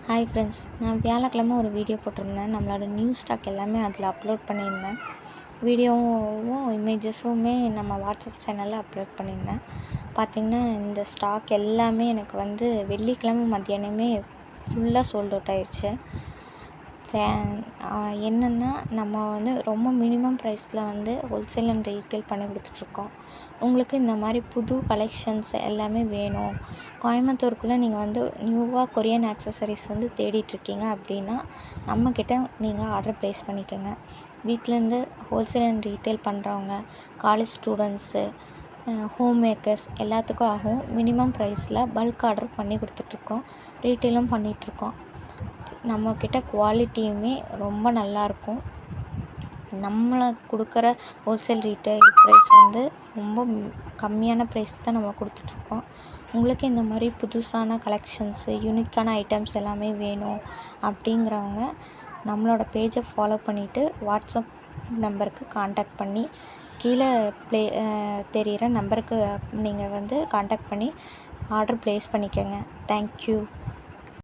Hi friends, நான் வியாழக்கிழமை ஒரு வீடியோ போட்டிருந்தேன். நம்மளோட நியூ ஸ்டாக் எல்லாமே அதில் அப்லோட் பண்ணியிருந்தேன். வீடியோவும் இமேஜஸுமே நம்ம வாட்ஸ்அப் சேனலில் அப்லோட் பண்ணியிருந்தேன். பார்த்திங்கன்னா இந்த ஸ்டாக் எல்லாமே எனக்கு வெள்ளிக்கிழமை மத்தியானமே ஃபுல்லாக சோல்ட் அவுட் ஆயிடுச்சு. என்னென்னா நம்ம ரொம்ப மினிமம் ப்ரைஸில் ஹோல்சேல் அண்ட் ரீட்டெயில் பண்ணி கொடுத்துட்ருக்கோம். உங்களுக்கு இந்த மாதிரி புது கலெக்ஷன்ஸ் எல்லாமே வேணும், கோயம்புத்தூருக்குள்ளே நீங்கள் நியூவாக கொரியன் ஆக்சசரிஸ் தேடிட்டுருக்கீங்க அப்படின்னா நம்மக்கிட்ட நீங்கள் ஆர்டர் ப்ளேஸ் பண்ணிக்கோங்க. வீட்டிலேருந்து ஹோல்சேல் அண்ட் ரீட்டெயில் பண்ணுறவங்க, காலேஜ் ஸ்டூடெண்ட்ஸு, ஹோம் மேக்கர்ஸ் எல்லாத்துக்கும் ஆகும். மினிமம் ப்ரைஸில் பல்க் ஆர்டர் பண்ணி கொடுத்துட்ருக்கோம், ரீட்டெயிலும் பண்ணிகிட்ருக்கோம். நம்மக்கிட்ட குவாலிட்டியுமே ரொம்ப நல்லாயிருக்கும். நம்மளை கொடுக்குற ஹோல்சேல் ரீட்டெயில் ப்ரைஸ் ரொம்ப கம்மியான ப்ரைஸ் தான் நம்ம கொடுத்துட்ருக்கோம். உங்களுக்கு இந்த மாதிரி புதுசான கலெக்ஷன்ஸு, யூனிக்கான ஐட்டம்ஸ் எல்லாமே வேணும் அப்படிங்கிறவங்க நம்மளோட பேஜை ஃபாலோ பண்ணிவிட்டு வாட்ஸ்அப் நம்பருக்கு காண்டாக்ட் பண்ணி கீழே தெரிகிற நம்பருக்கு நீங்கள் காண்டாக்ட் பண்ணி ஆர்டர் ப்ளேஸ் பண்ணிக்கோங்க. தேங்க்யூ.